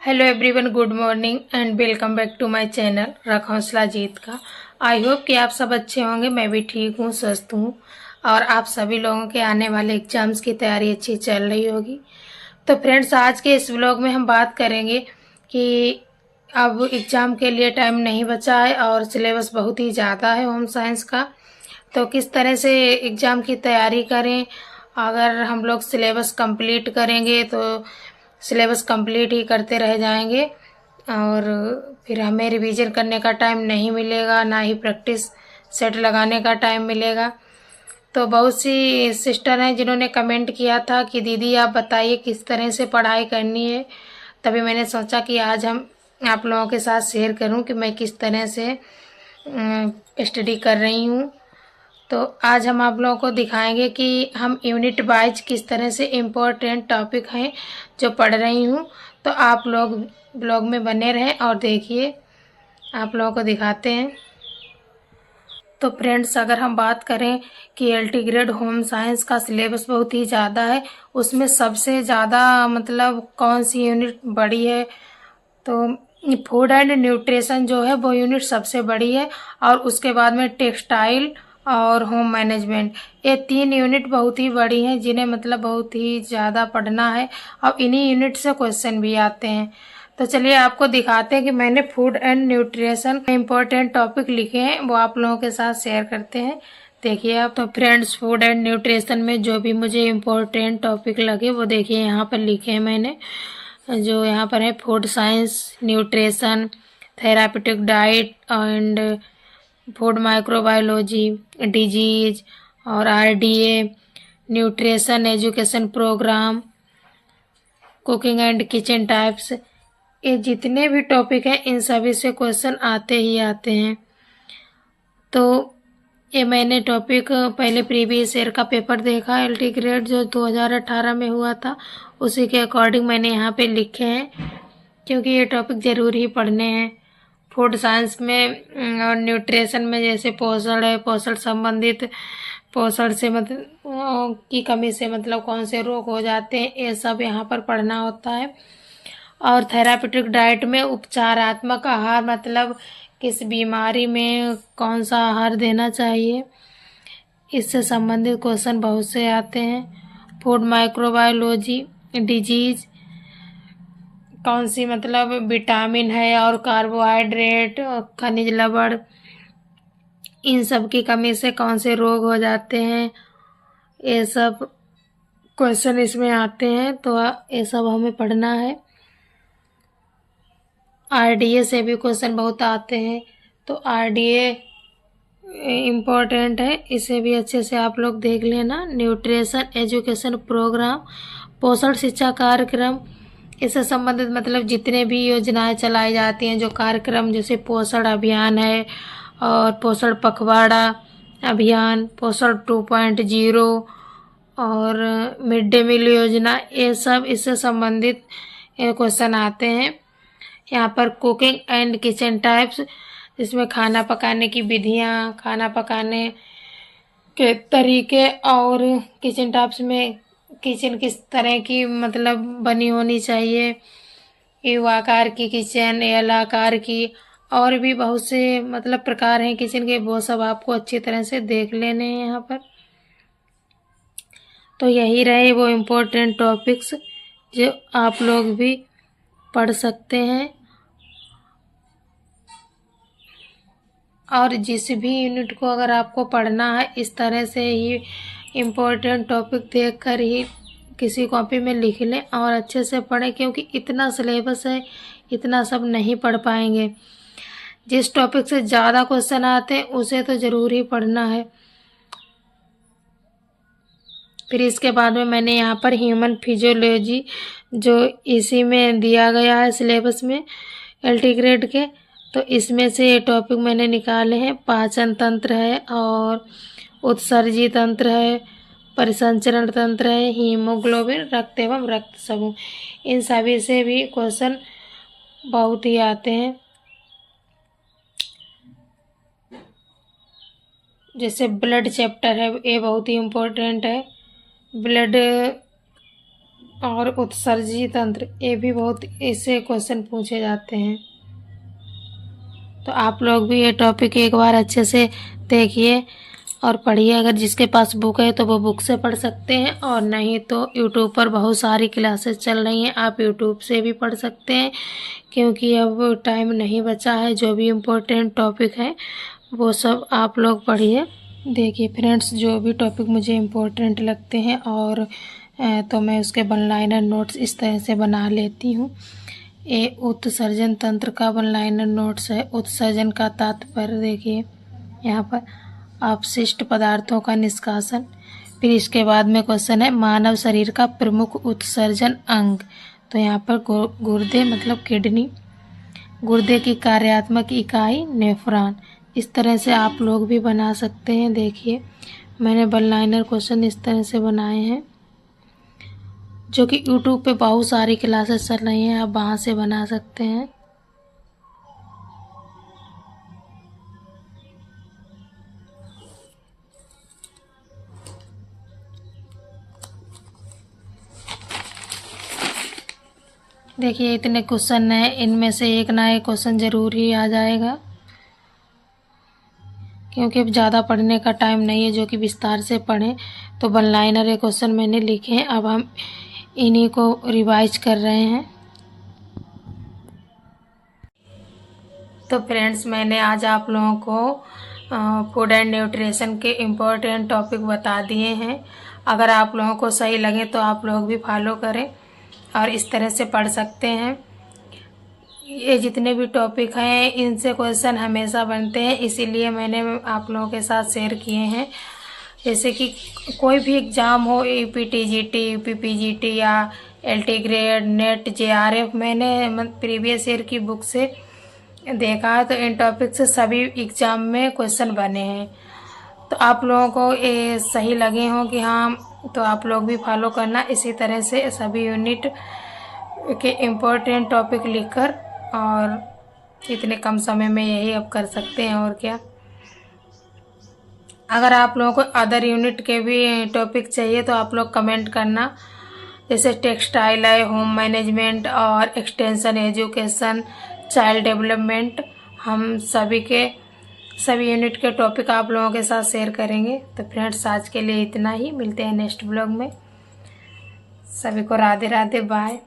Hello everyone, good morning and welcome back to my channel रख हौसला जीत का। I hope कि आप सब अच्छे होंगे। मैं भी ठीक हूँ, स्वस्थ हूँ और आप सभी लोगों के आने वाले एग्जाम्स की तैयारी अच्छी चल रही होगी। तो फ्रेंड्स, आज के इस व्लॉग में हम बात करेंगे कि अब एग्ज़ाम के लिए टाइम नहीं बचा है और सिलेबस बहुत ही ज़्यादा है होम साइंस का। तो किस तरह से एग्ज़ाम की तैयारी करें। अगर हम लोग सिलेबस कंप्लीट करेंगे तो सिलेबस कंप्लीट ही करते रह जाएंगे और फिर हमें रिवीजन करने का टाइम नहीं मिलेगा, ना ही प्रैक्टिस सेट लगाने का टाइम मिलेगा। तो बहुत सी सिस्टर हैं जिन्होंने कमेंट किया था कि दीदी आप बताइए किस तरह से पढ़ाई करनी है। तभी मैंने सोचा कि आज हम आप लोगों के साथ शेयर करूं कि मैं किस तरह से स्टडी कर रही हूं। तो आज हम आप लोगों को दिखाएंगे कि हम यूनिट वाइज किस तरह से इम्पोर्टेंट टॉपिक हैं जो पढ़ रही हूँ। तो आप लोग ब्लॉग में बने रहें और देखिए, आप लोगों को दिखाते हैं। तो फ्रेंड्स, अगर हम बात करें कि एलटी ग्रेड होम साइंस का सिलेबस बहुत ही ज़्यादा है, उसमें सबसे ज़्यादा मतलब कौन सी यूनिट बड़ी है, तो फूड एंड न्यूट्रिशन जो है वो यूनिट सबसे बड़ी है। और उसके बाद में टेक्सटाइल और होम मैनेजमेंट, ये 3 यूनिट बहुत ही बड़ी हैं जिन्हें मतलब बहुत ही ज़्यादा पढ़ना है और इन्हीं यूनिट से क्वेश्चन भी आते हैं। तो चलिए आपको दिखाते हैं कि मैंने food and nutrition important topic लिखे हैं, वो आप लोगों के साथ शेयर करते हैं। देखिए आप। तो फ्रेंड्स, फूड एंड न्यूट्रिशन में जो भी मुझे इम्पोर्टेंट टॉपिक लगे वो देखिए यहाँ पर लिखे हैं मैंने। जो यहाँ पर है food science, nutrition, therapeutic diet and food microbiology, disease और RDA, nutrition education programme, cooking and kitchen types. ये जितने भी टॉपिक हैं इन सभी से क्वेश्चन आते ही आते हैं। तो ये मैंने टॉपिक पहले प्रीवियस ईयर का पेपर देखा, एलटी ग्रेड जो 2018 में हुआ था, उसी के अकॉर्डिंग मैंने यहाँ पे लिखे हैं क्योंकि ये टॉपिक ज़रूर ही पढ़ने हैं। फूड साइंस में और न्यूट्रिशन में जैसे पोषण है, पोषण संबंधित, पोषण से मतलब की कमी से मतलब कौन से रोग हो जाते हैं, ये सब यहाँ पर पढ़ना होता है। और थेरापेटिक डाइट में उपचारात्मक आहार, मतलब किस बीमारी में कौन सा आहार देना चाहिए, इससे संबंधित क्वेश्चन बहुत से आते हैं। फूड माइक्रोबायोलॉजी, डिजीज, कौन सी मतलब विटामिन है और कार्बोहाइड्रेट, खनिज लवण, इन सब की कमी से कौन से रोग हो जाते हैं, ये सब क्वेश्चन इसमें आते हैं। तो ये सब हमें पढ़ना है। आरडीए से भी क्वेश्चन बहुत आते हैं, तो आरडीए इम्पोर्टेंट है, इसे भी अच्छे से आप लोग देख लेना। न्यूट्रिशन एजुकेशन प्रोग्राम, पोषण शिक्षा कार्यक्रम, इससे संबंधित मतलब जितने भी योजनाएं चलाई जाती हैं, जो कार्यक्रम, जैसे पोषण अभियान है और पोषण पखवाड़ा अभियान, पोषण 2.0 और मिड डे मील योजना, ये सब इससे संबंधित क्वेश्चन आते हैं। यहाँ पर कुकिंग एंड किचन टाइप्स, इसमें खाना पकाने की विधियाँ, खाना पकाने के तरीके और किचन टाइप्स में किचन किस तरह की मतलब बनी होनी चाहिए, यू आकार की किचन, एल आकार की, और भी बहुत से मतलब प्रकार हैं किचन के, वो सब आपको अच्छी तरह से देख लेने हैं यहाँ पर। तो यही रहे वो इम्पोर्टेंट टॉपिक्स जो आप लोग भी पढ़ सकते हैं। और जिस भी यूनिट को अगर आपको पढ़ना है, इस तरह से ही इम्पोर्टेंट टॉपिक देखकर ही किसी कॉपी में लिख लें और अच्छे से पढ़ें, क्योंकि इतना सिलेबस है, इतना सब नहीं पढ़ पाएंगे। जिस टॉपिक से ज़्यादा क्वेश्चन आते हैं उसे तो ज़रूर ही पढ़ना है। फिर इसके बाद में मैंने यहाँ पर ह्यूमन फिजियोलॉजी, जो इसी में दिया गया है सिलेबस में एलटी ग्रेड के, तो इसमें से ये टॉपिक मैंने निकाले हैं। पाचन तंत्र है और उत्सर्जी तंत्र है, परिसंचरण तंत्र है, हीमोग्लोबिन, रक्त एवं रक्त समूह, इन सभी से भी क्वेश्चन बहुत ही आते हैं। जैसे ब्लड चैप्टर है, ये बहुत ही इम्पोर्टेंट है। ब्लड और उत्सर्जी तंत्र, ये भी बहुत ऐसे क्वेश्चन पूछे जाते हैं। तो आप लोग भी ये टॉपिक एक बार अच्छे से देखिए और पढ़िए। अगर जिसके पास बुक है तो वो बुक से पढ़ सकते हैं, और नहीं तो यूट्यूब पर बहुत सारी क्लासेस चल रही हैं, आप यूट्यूब से भी पढ़ सकते हैं, क्योंकि अब टाइम नहीं बचा है। जो भी इम्पोर्टेंट टॉपिक है वो सब आप लोग पढ़िए। देखिए फ्रेंड्स, जो भी टॉपिक मुझे इम्पोर्टेंट लगते हैं और तो मैं उसके वन लाइनर नोट्स इस तरह से बना लेती हूँ। ये उत्सर्जन तंत्र का वन लाइनर नोट्स है। उत्सर्जन का तात्पर्य देखिए यहाँ पर अपशिष्ट पदार्थों का निष्कासन। फिर इसके बाद में क्वेश्चन है मानव शरीर का प्रमुख उत्सर्जन अंग। तो यहाँ पर गुर्दे मतलब किडनी, गुर्दे की कार्यात्मक इकाई नेफ्रॉन। इस तरह से आप लोग भी बना सकते हैं। देखिए मैंने वन लाइनर क्वेश्चन इस तरह से बनाए हैं, जो कि यूट्यूब पे बहुत सारी क्लासेस चल रही हैं, आप वहाँ से बना सकते हैं। देखिए इतने क्वेश्चन हैं, इनमें से एक ना एक क्वेश्चन जरूर ही आ जाएगा, क्योंकि अब ज़्यादा पढ़ने का टाइम नहीं है जो कि विस्तार से पढ़ें। तो वन लाइनर ये क्वेश्चन मैंने लिखे हैं, अब हम इन्हीं को रिवाइज कर रहे हैं। तो फ्रेंड्स, मैंने आज आप लोगों को फूड एंड न्यूट्रिशन के इम्पोर्टेंट टॉपिक बता दिए हैं। अगर आप लोगों को सही लगे तो आप लोग भी फॉलो करें और इस तरह से पढ़ सकते हैं। ये जितने भी टॉपिक हैं इनसे क्वेश्चन हमेशा बनते हैं, इसीलिए मैंने आप लोगों के साथ शेयर किए हैं। जैसे कि कोई भी एग्ज़ाम हो, यूपीटीजीटी, यूपीपीजीटी या एलटी ग्रेड, नेट, जेआरएफ, मैंने प्रीवियस ईयर की बुक से देखा है, तो इन टॉपिक से सभी एग्ज़ाम में क्वेश्चन बने हैं। तो आप लोगों को ये सही लगे हों कि हाँ, तो आप लोग भी फॉलो करना। इसी तरह से सभी यूनिट के इम्पोर्टेंट टॉपिक लिखकर, और इतने कम समय में यही अब कर सकते हैं और क्या। अगर आप लोगों को अदर यूनिट के भी टॉपिक चाहिए तो आप लोग कमेंट करना। जैसे टेक्सटाइल है, होम मैनेजमेंट और एक्सटेंशन एजुकेशन, चाइल्ड डेवलपमेंट, हम सभी यूनिट के टॉपिक आप लोगों के साथ शेयर करेंगे। तो फ्रेंड्स, आज के लिए इतना ही, मिलते हैं नेक्स्ट ब्लॉग में। सभी को राधे राधे, बाय।